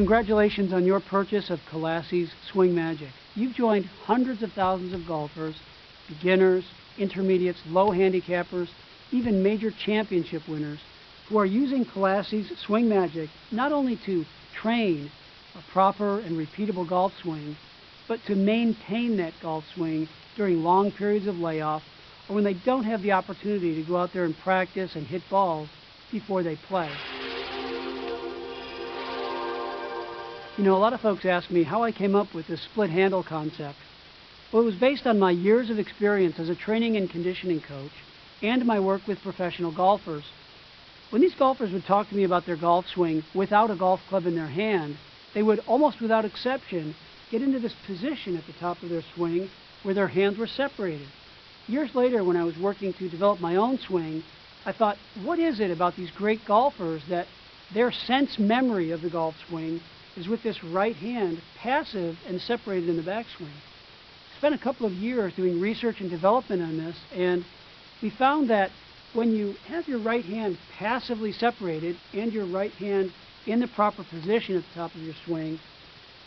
Congratulations on your purchase of Kallassy's Swing Magic. You've joined hundreds of thousands of golfers, beginners, intermediates, low handicappers, even major championship winners who are using Kallassy's Swing Magic not only to train a proper and repeatable golf swing, but to maintain that golf swing during long periods of layoff or when they don't have the opportunity to go out there and practice and hit balls before they play. You know, a lot of folks ask me how I came up with this split handle concept. Well, it was based on my years of experience as a training and conditioning coach and my work with professional golfers. When these golfers would talk to me about their golf swing without a golf club in their hand, they would, almost without exception, get into this position at the top of their swing where their hands were separated. Years later, when I was working to develop my own swing, I thought, what is it about these great golfers that their sense memory of the golf swing is with this right hand passive and separated in the backswing? Spent a couple of years doing research and development on this, and we found that when you have your right hand passively separated and your right hand in the proper position at the top of your swing,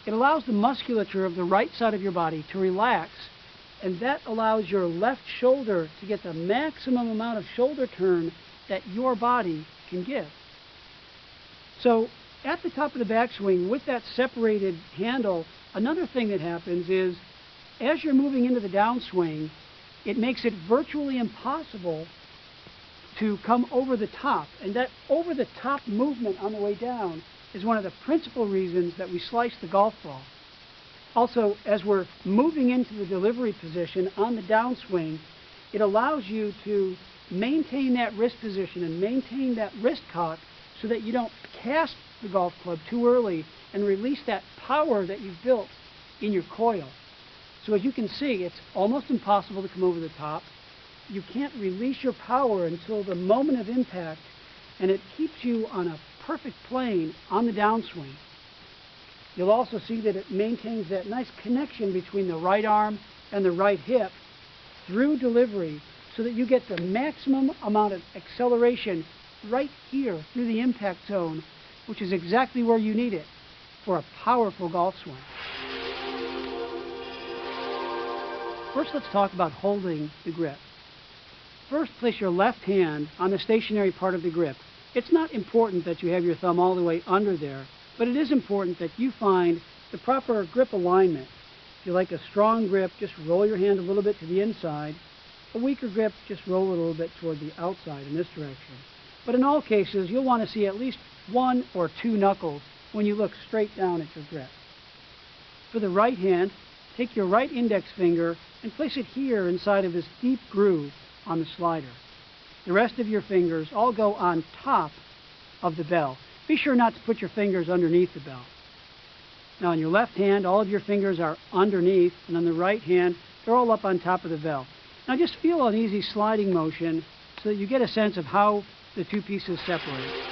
it allows the musculature of the right side of your body to relax, and that allows your left shoulder to get the maximum amount of shoulder turn that your body can give. So at the top of the backswing, with that separated handle, another thing that happens is as you're moving into the downswing, it makes it virtually impossible to come over the top. And that over the top movement on the way down is one of the principal reasons that we slice the golf ball. Also, as we're moving into the delivery position on the downswing, it allows you to maintain that wrist position and maintain that wrist cock so that you don't cast the golf club too early and release that power that you've built in your coil. So as you can see, it's almost impossible to come over the top. You can't release your power until the moment of impact, and it keeps you on a perfect plane on the downswing. You'll also see that it maintains that nice connection between the right arm and the right hip through delivery so that you get the maximum amount of acceleration right here through the impact zone, which is exactly where you need it for a powerful golf swing. First, let's talk about holding the grip. First, place your left hand on the stationary part of the grip. It's not important that you have your thumb all the way under there, but it is important that you find the proper grip alignment. If you like a strong grip, just roll your hand a little bit to the inside. A weaker grip, just roll it a little bit toward the outside in this direction. But in all cases, you'll want to see at least one or two knuckles when you look straight down at your grip. For the right hand, take your right index finger and place it here inside of this deep groove on the slider. The rest of your fingers all go on top of the bell. Be sure not to put your fingers underneath the bell. Now on your left hand, all of your fingers are underneath, and on the right hand, they're all up on top of the bell. Now just feel an easy sliding motion so that you get a sense of how the two pieces separate.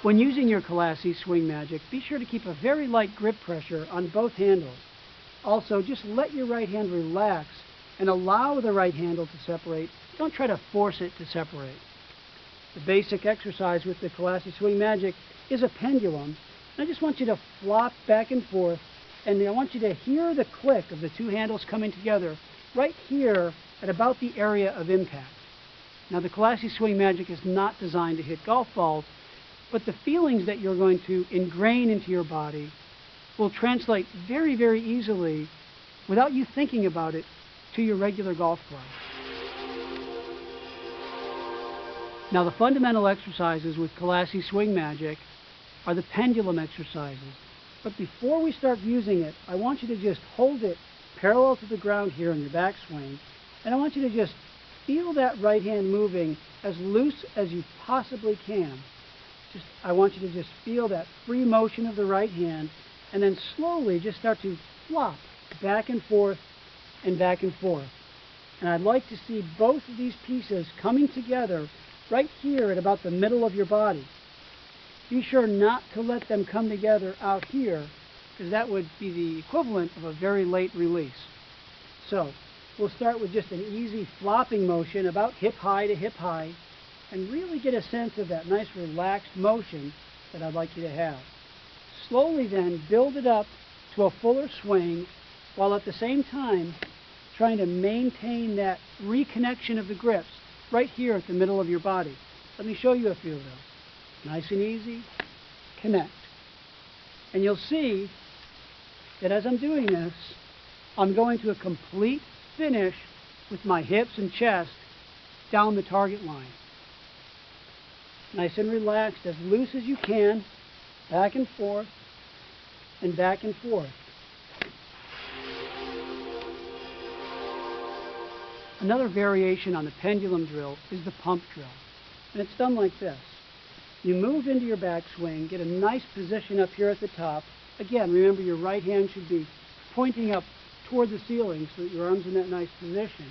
When using your Kallassy Swing Magic, be sure to keep a very light grip pressure on both handles. Also, just let your right hand relax and allow the right handle to separate. Don't try to force it to separate. The basic exercise with the Kallassy Swing Magic is a pendulum. And I just want you to flop back and forth, and I want you to hear the click of the two handles coming together right here at about the area of impact. Now, the Kallassy Swing Magic is not designed to hit golf balls, but the feelings that you're going to ingrain into your body will translate very, very easily, without you thinking about it, to your regular golf club. Now, the fundamental exercises with Kallassy Swing Magic are the pendulum exercises. But before we start using it, I want you to just hold it parallel to the ground here in your backswing, and I want you to just feel that right hand moving as loose as you possibly can. I want you to just feel that free motion of the right hand, and then slowly just start to flop back and forth and back and forth. And I'd like to see both of these pieces coming together right here at about the middle of your body. Be sure not to let them come together out here, because that would be the equivalent of a very late release. So we'll start with just an easy flopping motion about hip high to hip high, and really get a sense of that nice relaxed motion that I'd like you to have. Slowly then build it up to a fuller swing while at the same time trying to maintain that reconnection of the grips right here at the middle of your body. Let me show you a few of those. Nice and easy, connect. And you'll see that as I'm doing this, I'm going to a complete finish with my hips and chest down the target line. Nice and relaxed, as loose as you can, back and forth, and back and forth. Another variation on the pendulum drill is the pump drill. And it's done like this. You move into your backswing, get a nice position up here at the top. Again, remember your right hand should be pointing up toward the ceiling so that your arm's in that nice position.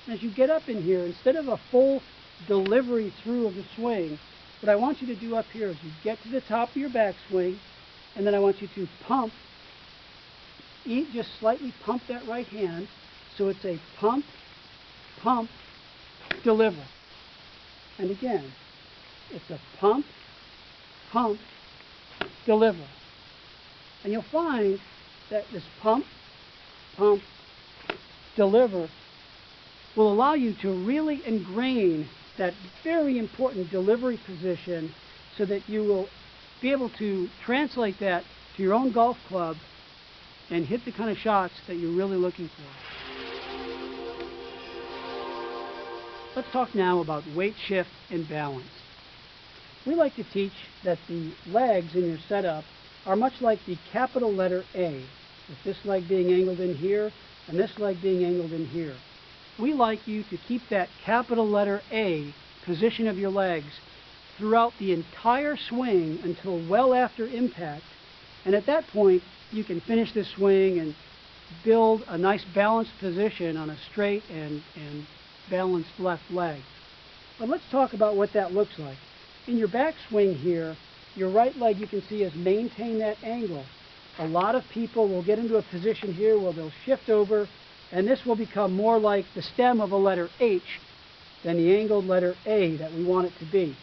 And as you get up in here, instead of a full delivery through of the swing, what I want you to do up here is you get to the top of your backswing, and then I want you to pump, just slightly pump that right hand, so it's a pump, pump, deliver. And again, it's a pump, pump, deliver. And you'll find that this pump, pump, deliver will allow you to really ingrain that very important delivery position so that you will be able to translate that to your own golf club and hit the kind of shots that you're really looking for. Let's talk now about weight shift and balance. We like to teach that the legs in your setup are much like the capital letter A, with this leg being angled in here and this leg being angled in here. We like you to keep that capital letter A position of your legs throughout the entire swing until well after impact, and at that point you can finish the swing and build a nice balanced position on a straight and balanced left leg. But let's talk about what that looks like. In your backswing here, your right leg, you can see, has maintained that angle. A lot of people will get into a position here where they'll shift over, and this will become more like the stem of a letter H than the angled letter A that we want it to be.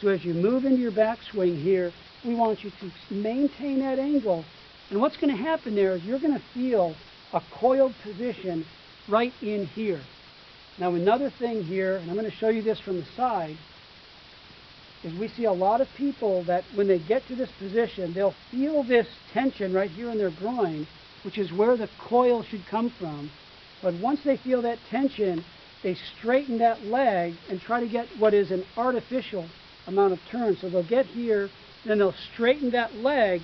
So as you move into your backswing here, we want you to maintain that angle. And what's going to happen there is you're going to feel a coiled position right in here. Now another thing here, and I'm going to show you this from the side, is we see a lot of people that when they get to this position, they'll feel this tension right here in their groin, which is where the coil should come from. But once they feel that tension, they straighten that leg and try to get what is an artificial amount of turn. So they'll get here, then they'll straighten that leg,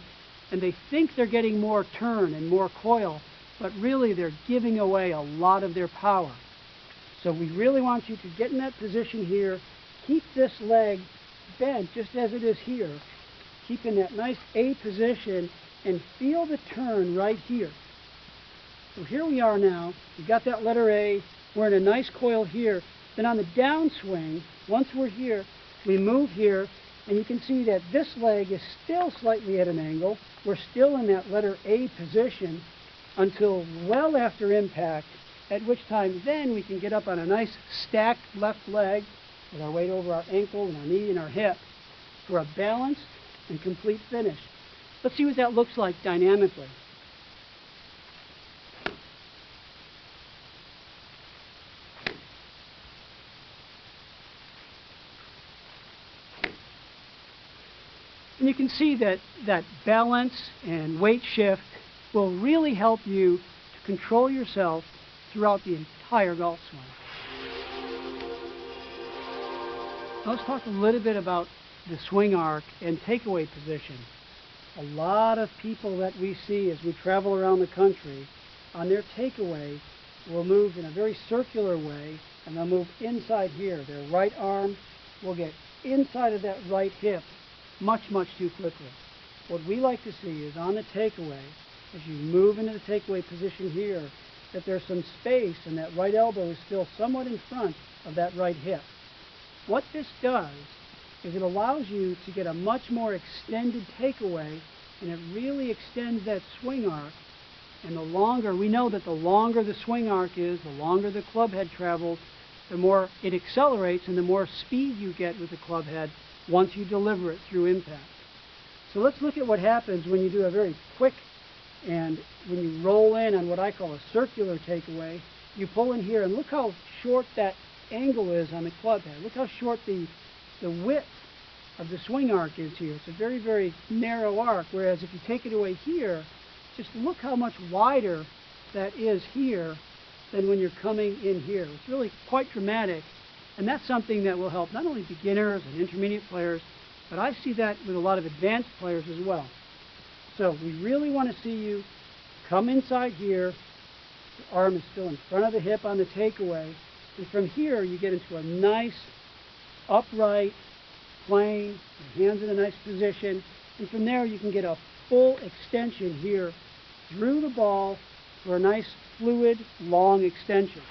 and they think they're getting more turn and more coil, but really they're giving away a lot of their power. So we really want you to get in that position here, keep this leg bent just as it is here, keep in that nice A position, and feel the turn right here. So here we are now, we've got that letter A, we're in a nice coil here. Then on the downswing, once we're here, we move here, and you can see that this leg is still slightly at an angle. We're still in that letter A position until well after impact, at which time then we can get up on a nice stacked left leg with our weight over our ankle and our knee and our hip for a balanced and complete finish. Let's see what that looks like dynamically. And you can see that that balance and weight shift will really help you to control yourself throughout the entire golf swing. Now let's talk a little bit about the swing arc and takeaway position. A lot of people that we see as we travel around the country, on their takeaway, will move in a very circular way, and they'll move inside here. Their right arm will get inside of that right hip much too quickly. What we like to see is on the takeaway, as you move into the takeaway position here, that there's some space and that right elbow is still somewhat in front of that right hip. What this does is it allows you to get a much more extended takeaway, and it really extends that swing arc. And the longer, we know that the longer the swing arc is, the longer the club head travels, the more it accelerates and the more speed you get with the club head once you deliver it through impact. So let's look at what happens when you do a very quick, and when you roll in on what I call a circular takeaway. You pull in here, and look how short that angle is on the club head. Look how short the width of the swing arc is here. It's a very, very narrow arc, whereas if you take it away here, just look how much wider that is here than when you're coming in here. It's really quite dramatic, and that's something that will help not only beginners and intermediate players, but I see that with a lot of advanced players as well. So we really want to see you come inside here. The arm is still in front of the hip on the takeaway, and from here you get into a nice upright plane, your hands in a nice position, and from there you can get a full extension here through the ball for a nice fluid long extension.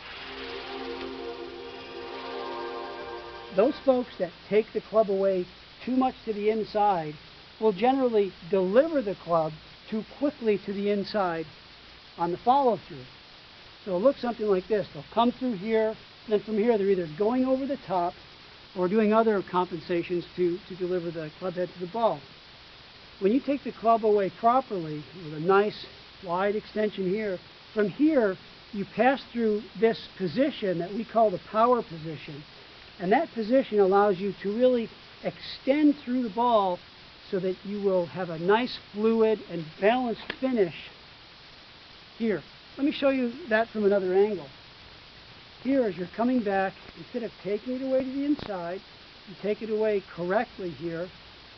Those folks that take the club away too much to the inside will generally deliver the club too quickly to the inside on the follow through. So it'll look something like this. They'll come through here, and then from here they're either going over the top or doing other compensations to deliver the club head to the ball. When you take the club away properly with a nice wide extension here, from here you pass through this position that we call the power position, and that position allows you to really extend through the ball so that you will have a nice fluid and balanced finish here. Let me show you that from another angle. Here, as you're coming back, instead of taking it away to the inside, you take it away correctly here,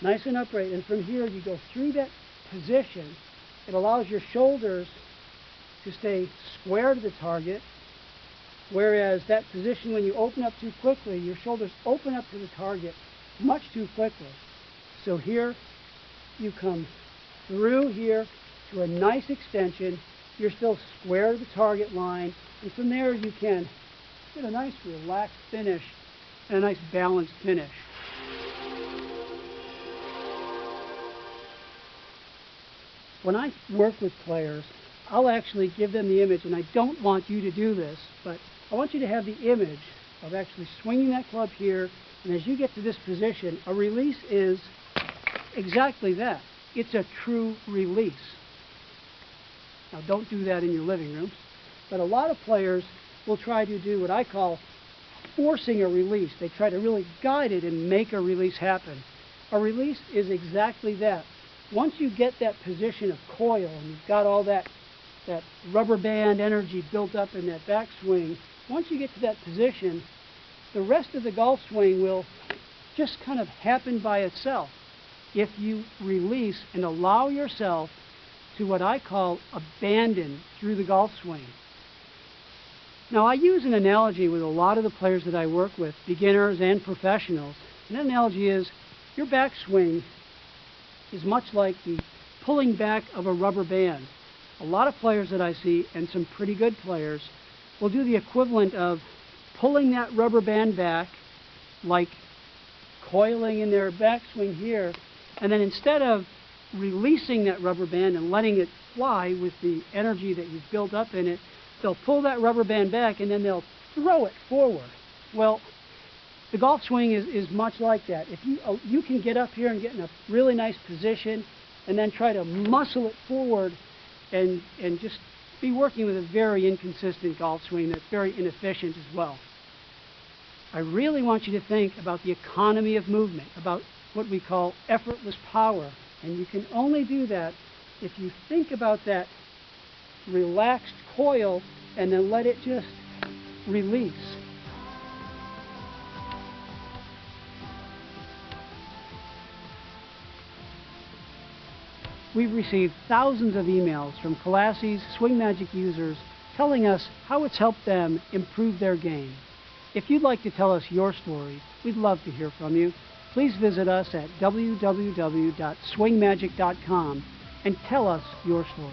nice and upright, and from here you go through that position. It allows your shoulders to stay square to the target, whereas that position, when you open up too quickly, your shoulders open up to the target much too quickly. So here you come through here to a nice extension. You're still square to the target line, and from there you can get a nice relaxed finish and a nice balanced finish. When I work with players, I'll actually give them the image, and I don't want you to do this, but I want you to have the image of actually swinging that club here, and as you get to this position, a release is exactly that. It's a true release. Now, don't do that in your living rooms, but a lot of players will try to do what I call forcing a release. They try to really guide it and make a release happen. A release is exactly that. Once you get that position of coil and you've got all that rubber band energy built up in that backswing, once you get to that position, the rest of the golf swing will just kind of happen by itself if you release and allow yourself to what I call abandon through the golf swing. Now, I use an analogy with a lot of the players that I work with, beginners and professionals. And that analogy is your backswing is much like the pulling back of a rubber band. A lot of players that I see, and some pretty good players, will do the equivalent of pulling that rubber band back, like coiling in their backswing here, and then instead of releasing that rubber band and letting it fly with the energy that you've built up in it, they'll pull that rubber band back and then they'll throw it forward. Well, the golf swing is much like that. If you can get up here and get in a really nice position and then try to muscle it forward and just be working with a very inconsistent golf swing that's very inefficient as well. I really want you to think about the economy of movement, about what we call effortless power. And you can only do that if you think about that relaxed coil and then let it just release. We've received thousands of emails from Kallassy's Swing Magic users telling us how it's helped them improve their game. If you'd like to tell us your story, we'd love to hear from you. Please visit us at www.swingmagic.com and tell us your story.